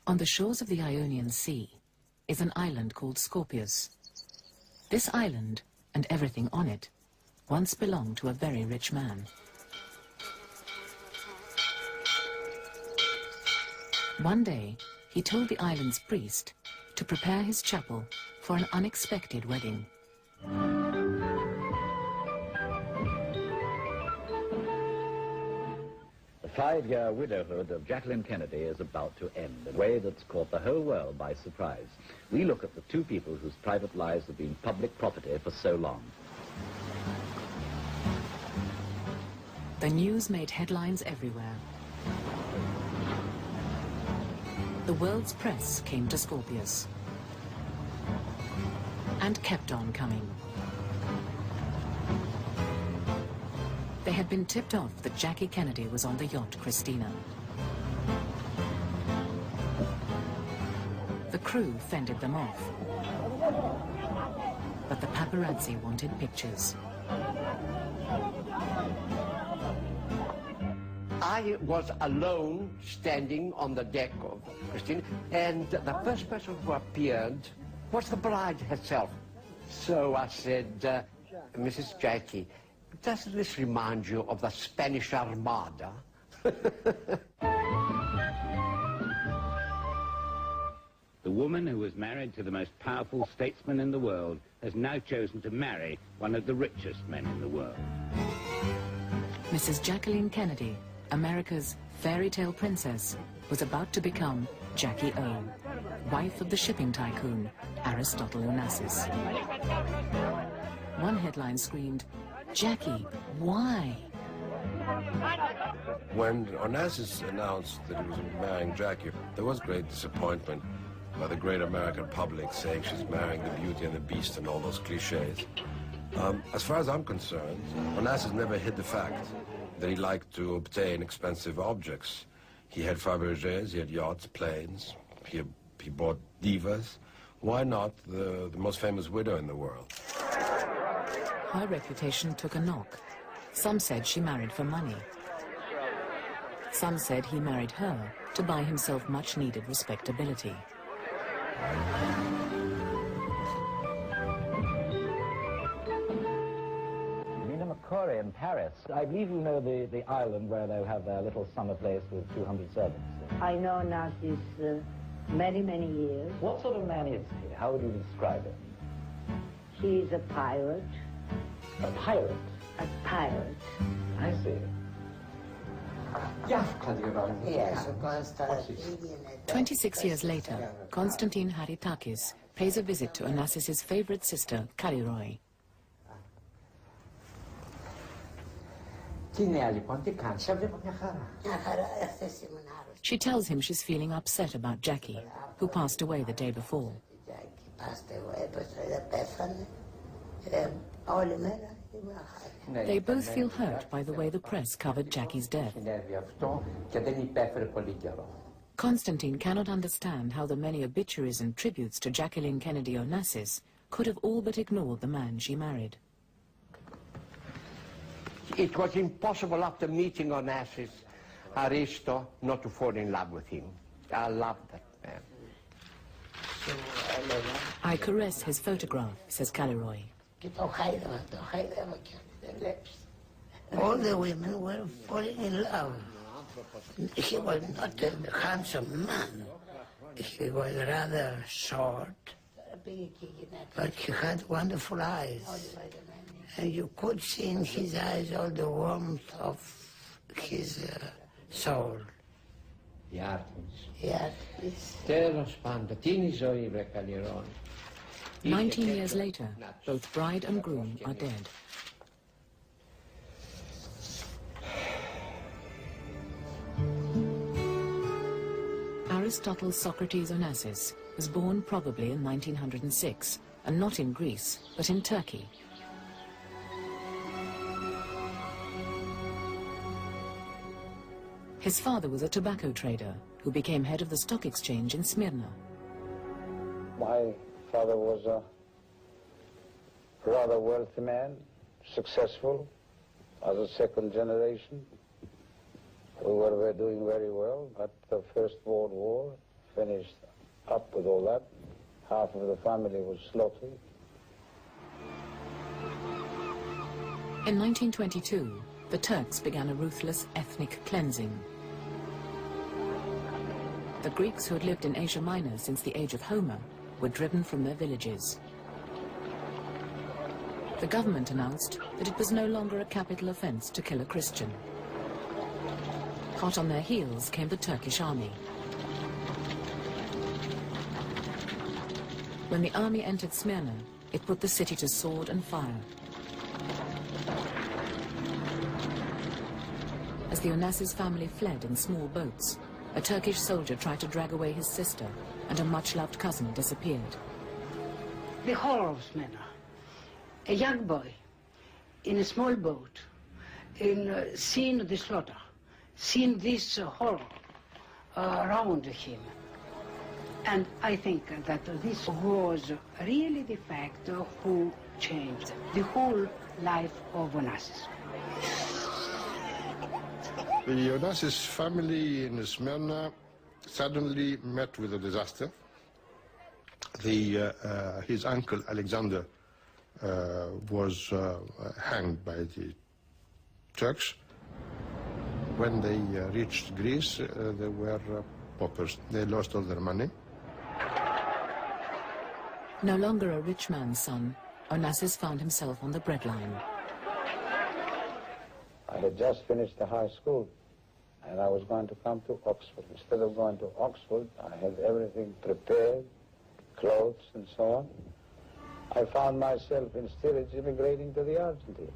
On the shores of the Ionian Sea is an island called Scorpius. This island, and everything on it, once belonged to a very rich man. One day, he told the island's priest to prepare his chapel for an unexpected wedding. The 5-year widowhood of Jacqueline Kennedy is about to end in a way that's caught the whole world by surprise. We look at the two people whose private lives have been public property for so long. The news made headlines everywhere. The world's press came to Scorpius and kept on coming. They had been tipped off that Jackie Kennedy was on the yacht Christina. The crew fended them off, but the paparazzi wanted pictures. I was alone standing on the deck of Christina, and the first person who appeared was the bride herself. So I said, Mrs. Jackie, doesn't this remind you of the Spanish Armada? The woman who was married to the most powerful statesman in the world has now chosen to marry one of the richest men in the world. Mrs. Jacqueline Kennedy, America's fairy tale princess, was about to become Jackie O, wife of the shipping tycoon Aristotle Onassis. One headline screamed, "Jackie, why?" When Onassis announced that he was marrying Jackie, there was great disappointment by the great American public, saying she's marrying the Beauty and the Beast and all those cliches. As far as I'm concerned, Onassis never hid the fact that he liked to obtain expensive objects. He had Fabergés, he had yachts, planes, he bought divas. Why not the most famous widow in the world? Her reputation took a knock. Some said she married for money. Some said he married her to buy himself much-needed respectability. In Paris. I believe you know the island where they have their little summer place with 200 servants. I know Onassis many, many years. What sort of man is he? How would you describe him? He's a pirate. A pirate? A pirate. I see. Yes, 26 years later, Constantine Haritakis pays a visit to Onassis' favorite sister, Kaliroi. She tells him she's feeling upset about Jackie, who passed away the day before. They both feel hurt by the way the press covered Jackie's death. Constantine cannot understand how the many obituaries and tributes to Jacqueline Kennedy Onassis could have all but ignored the man she married. It was impossible after meeting Onassis, Aristo, not to fall in love with him. I love that man. I caress his photograph, says Kaliroi. All the women were falling in love. He was not a handsome man. He was rather short, but he had wonderful eyes. And you could see in his eyes all the warmth of his soul. 19 years later, both bride and groom are dead. Aristotle Socrates Onassis was born probably in 1906, and not in Greece, but in Turkey. His father was a tobacco trader who became head of the stock exchange in Smyrna. My father was a rather wealthy man, successful as a second generation. We were doing very well, but the First World War finished up with all that. Half of the family was slaughtered. In 1922, the Turks began a ruthless ethnic cleansing. The Greeks who had lived in Asia Minor since the age of Homer were driven from their villages. The government announced that it was no longer a capital offense to kill a Christian. Hot on their heels came the Turkish army. When the army entered Smyrna, it put the city to sword and fire. As the Onassis family fled in small boats, a Turkish soldier tried to drag away his sister, and a much-loved cousin disappeared. The horror of Smyrna. A young boy in a small boat, seeing the slaughter, seeing this horror around him. And I think that this was really the fact who changed the whole life of Onassis. The Onassis family in Smyrna suddenly met with a disaster. His uncle Alexander was hanged by the Turks. When they reached Greece, they were paupers. They lost all their money. No longer a rich man's son, Onassis found himself on the breadline. I had just finished the high school, and I was going to come to Oxford. Instead of going to Oxford, I had everything prepared, clothes and so on. I found myself in steerage immigrating to the Argentine.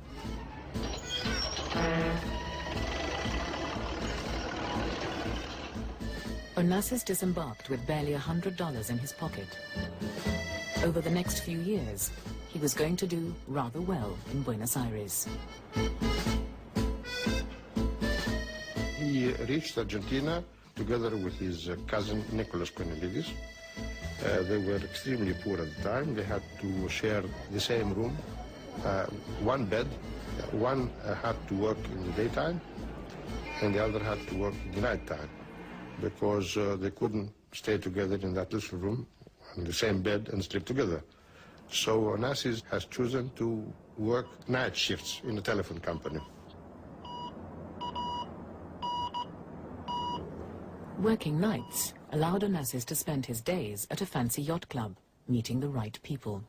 Onassis disembarked with barely $100 in his pocket. Over the next few years, he was going to do rather well in Buenos Aires. He reached Argentina together with his cousin Nicholas Cornelides. They were extremely poor at the time. They had to share the same room, one bed. One had to work in the daytime, and the other had to work in the nighttime, because they couldn't stay together in that little room on the same bed and sleep together. So Onassis has chosen to work night shifts in a telephone company. Working nights allowed Onassis to spend his days at a fancy yacht club, meeting the right people.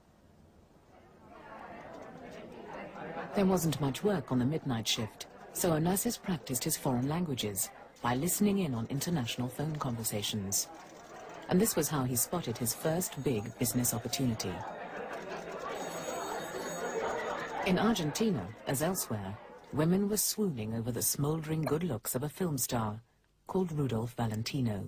There wasn't much work on the midnight shift, so Onassis practiced his foreign languages by listening in on international phone conversations. And this was how he spotted his first big business opportunity. In Argentina, as elsewhere, women were swooning over the smoldering good looks of a film star called Rudolph Valentino.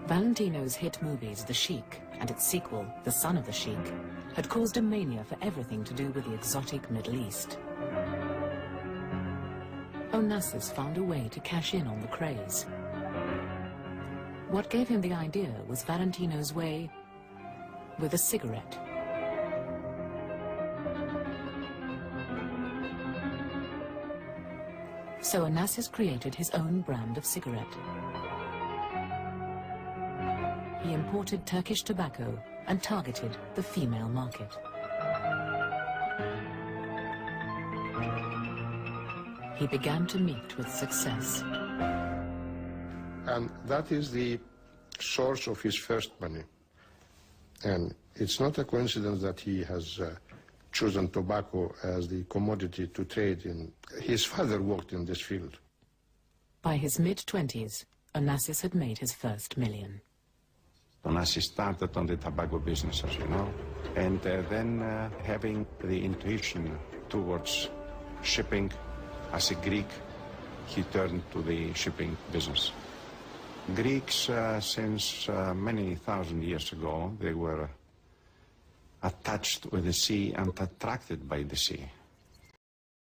Valentino's hit movies The Sheik and its sequel, The Son of the Sheik, had caused a mania for everything to do with the exotic Middle East. Onassis found a way to cash in on the craze. What gave him the idea was Valentino's way with a cigarette. So Onassis created his own brand of cigarette. He imported Turkish tobacco and targeted the female market. He began to meet with success. And that is the source of his first money. And it's not a coincidence that he has chosen tobacco as the commodity to trade in. His father worked in this field. By his mid-20s, Onassis had made his first million. Onassis started on the tobacco business, as you know, and then having the intuition towards shipping. As a Greek, he turned to the shipping business. Greeks, since many thousand years ago, they were attached with the sea and attracted by the sea.